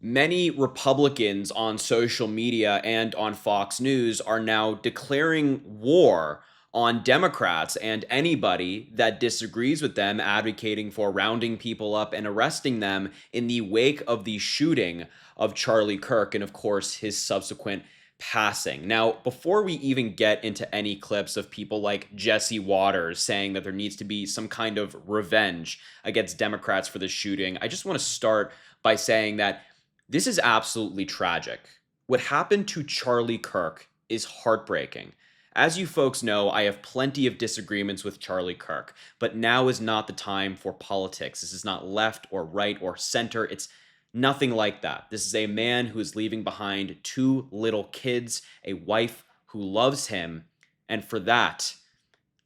Many Republicans on social media and on Fox News are now declaring war on Democrats and anybody that disagrees with them, advocating for rounding people up and arresting them in the wake of the shooting of Charlie Kirk and, of course, his subsequent passing. Now, before we even get into any clips of people like Jesse Waters saying that there needs to be some kind of revenge against Democrats for the shooting, I just want to start by saying that this is absolutely tragic. What happened to Charlie Kirk is heartbreaking. As you folks know, I have plenty of disagreements with Charlie Kirk, but now is not the time for politics. This is not left or right or center. It's nothing like that. This is a man who is leaving behind two little kids, a wife who loves him, and for that,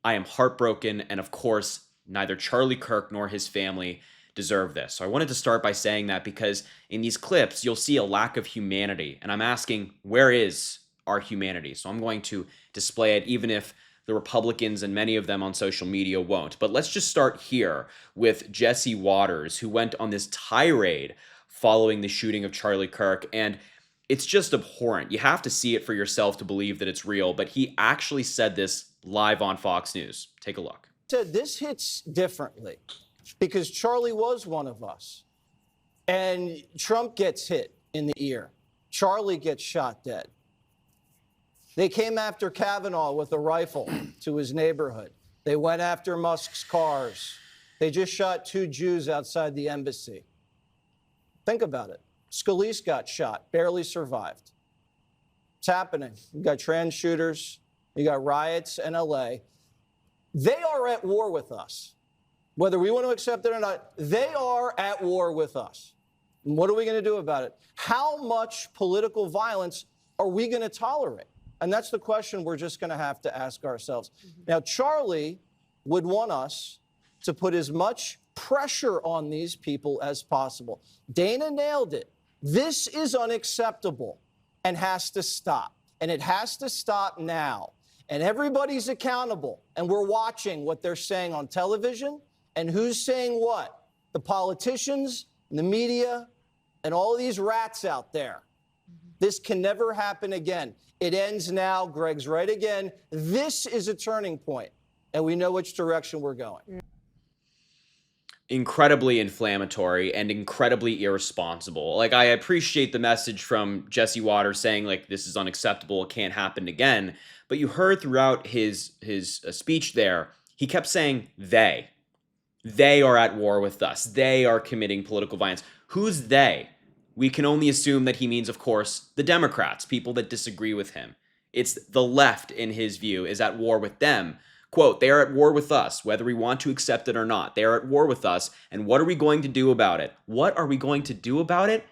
I am heartbroken, and of course, neither Charlie Kirk nor his family deserve this. So I wanted to start by saying that because in these clips, you'll see a lack of humanity. And I'm asking, where is our humanity? So I'm going to display it, even if the Republicans and many of them on social media won't. But let's just start here with Jesse Waters, who went on this tirade following the shooting of Charlie Kirk. And it's just abhorrent. You have to see it for yourself to believe that it's real. But he actually said this live on Fox News. Take a look. This hits differently because Charlie was one of us. And Trump gets hit in the ear. Charlie gets shot dead. They came after Kavanaugh with a rifle to his neighborhood. They went after Musk's cars. They just shot 2 Jews outside the embassy. Think about it. Scalise got shot, barely survived. It's happening. You got trans shooters. You got riots in LA. They are at war with us. Whether we want to accept it or not, they are at war with us. And what are we going to do about it? How much political violence are we going to tolerate? And that's the question we're just going to have to ask ourselves. Now, Charlie would want us to put as much pressure on these people as possible. Dana nailed it. This is unacceptable and has to stop. And it has to stop now. And everybody's accountable. And we're watching what they're saying on television and who's saying what. The politicians, the media, and all of these rats out there. This can never happen again. It ends now. Greg's right again. This is a turning point, and we know which direction we're going. Incredibly inflammatory and incredibly irresponsible. Like, I appreciate the message from Jesse Waters saying, like, this is unacceptable, it can't happen again. But you heard throughout his speech there, he kept saying they. They are at war with us. They are committing political violence. Who's they? We can only assume that he means, of course, the Democrats, people that disagree with him. It's the left, in his view, is at war with them. Quote, they are at war with us, whether we want to accept it or not. They are at war with us, and what are we going to do about it? What are we going to do about it?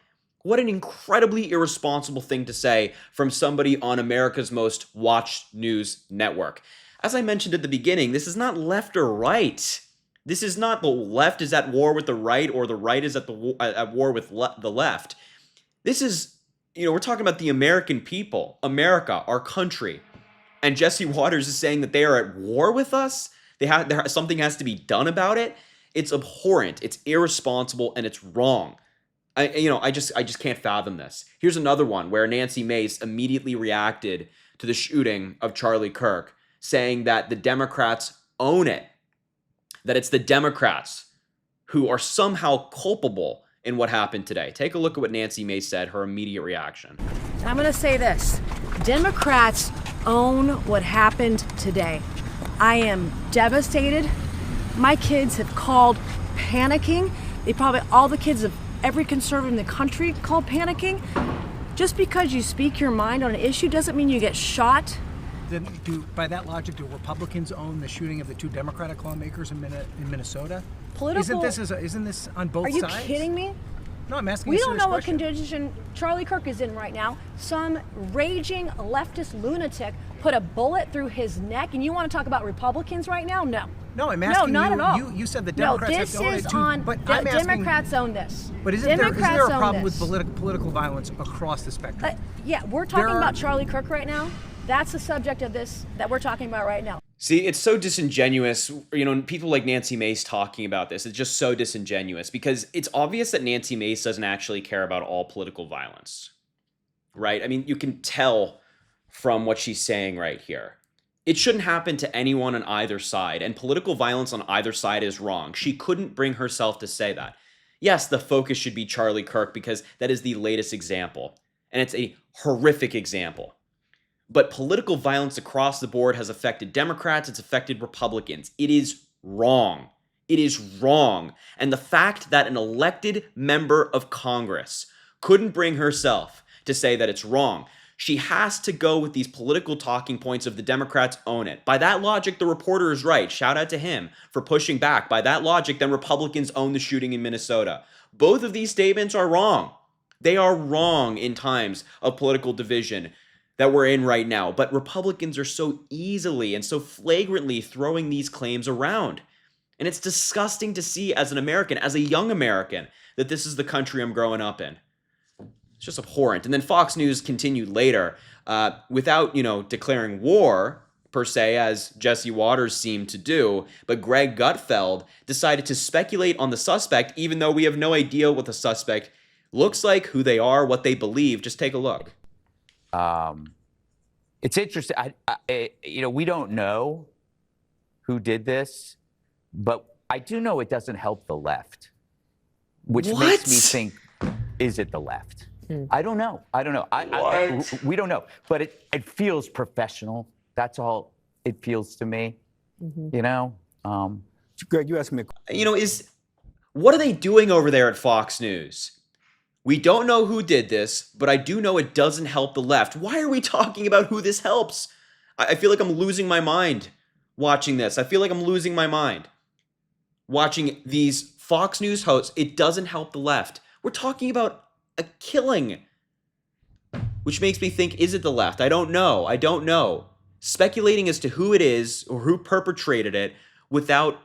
What an incredibly irresponsible thing to say from somebody on America's most watched news network. As I mentioned at the beginning, this is not left or right. This is not the left is at war with the right or the right is at war with the left. This is, we're talking about the American people, America, our country. And Jesse Waters is saying that they are at war with us. Something has to be done about it. It's abhorrent. It's irresponsible, and it's wrong. I just can't fathom this. Here's another one where Nancy Mace immediately reacted to the shooting of Charlie Kirk, saying that the Democrats own it. That it's the Democrats who are somehow culpable in what happened today. Take a look at what Nancy Mace said, her immediate reaction. I'm going to say this. Democrats own what happened today. I am devastated. My kids have called panicking. All the kids of every conservative in the country called panicking. Just because you speak your mind on an issue doesn't mean you get shot. Then by that logic, do Republicans own the shooting of the 2 Democratic lawmakers in Minnesota? Isn't this on both sides? Are you kidding me? No, I'm asking We a don't serious know what question. condition Charlie Kirk is in right now. Some raging leftist lunatic put a bullet through his neck, and you want to talk about Republicans right now? No. No, I'm asking not at all. You said the Democrats have this is on. Democrats own this. But isn't there a problem with political violence across the spectrum? Yeah, we're talking about Charlie Kirk right now. That's the subject of this that we're talking about right now. See, it's so disingenuous, people like Nancy Mace talking about this. It's just so disingenuous because it's obvious that Nancy Mace doesn't actually care about all political violence, right? I mean, you can tell from what she's saying right here. It shouldn't happen to anyone on either side, and political violence on either side is wrong. She couldn't bring herself to say that. Yes, the focus should be Charlie Kirk because that is the latest example, and it's a horrific example. But political violence across the board has affected Democrats, it's affected Republicans. It is wrong. It is wrong. And the fact that an elected member of Congress couldn't bring herself to say that it's wrong, she has to go with these political talking points of the Democrats own it. By that logic, the reporter is right. Shout out to him for pushing back. By that logic, then Republicans own the shooting in Minnesota. Both of these statements are wrong. They are wrong in times of political division that we're in right now. But Republicans are so easily and so flagrantly throwing these claims around. And it's disgusting to see as an American, as a young American, that this is the country I'm growing up in. It's just abhorrent. And then Fox News continued later without, declaring war per se, as Jesse Waters seemed to do. But Greg Gutfeld decided to speculate on the suspect, even though we have no idea what the suspect looks like, who they are, what they believe. Just take a look. It's interesting. We don't know who did this, but I do know it doesn't help the left, which makes me think, is it the left? I don't know. We don't know, but it feels professional. That's all it feels to me. Greg, you asked me. What are they doing over there at Fox News? We don't know who did this, but I do know it doesn't help the left. Why are we talking about who this helps? I feel like I'm losing my mind watching this. I feel like I'm losing my mind watching these Fox News hosts. It doesn't help the left. We're talking about a killing, which makes me think, is it the left? I don't know. Speculating as to who it is or who perpetrated it without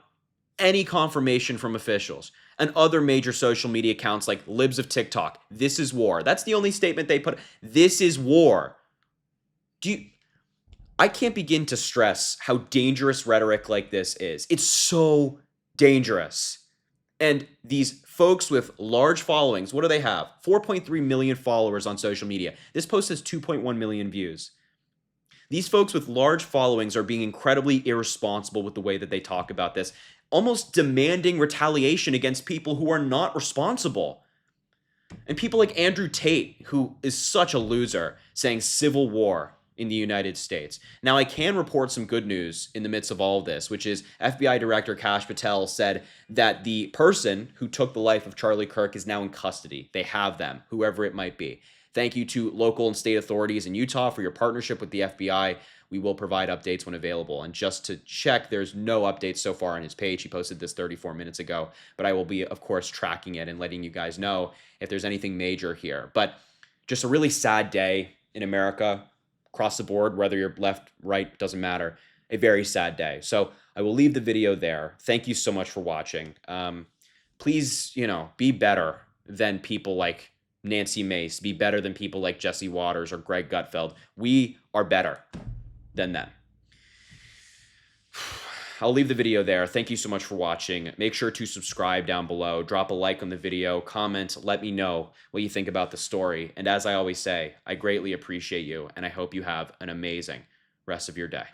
any confirmation from officials. And other major social media accounts like Libs of TikTok. This is war. That's the only statement they put. This is war. I can't begin to stress how dangerous rhetoric like this is. It's so dangerous. And these folks with large followings, what do they have? 4.3 million followers on social media. This post has 2.1 million views. These folks with large followings are being incredibly irresponsible with the way that they talk about this, almost demanding retaliation against people who are not responsible. And people like Andrew Tate, who is such a loser, saying civil war in the United States. Now, I can report some good news in the midst of all of this, which is FBI Director Kash Patel said that the person who took the life of Charlie Kirk is now in custody. They have them, whoever it might be. Thank you to local and state authorities in Utah for your partnership with the FBI. We will provide updates when available. And just to check, there's no updates so far on his page. He posted this 34 minutes ago, but I will be, of course, tracking it and letting you guys know if there's anything major here. But just a really sad day in America, across the board, whether you're left, right, doesn't matter. A very sad day. So I will leave the video there. Thank you so much for watching. Please, be better than people like Nancy Mace. Be better than people like Jesse Waters or Greg Gutfeld. We are better than them. I'll leave the video there. Thank you so much for watching. Make sure to subscribe down below. Drop a like on the video. Comment. Let me know what you think about the story. And as I always say, I greatly appreciate you, and I hope you have an amazing rest of your day.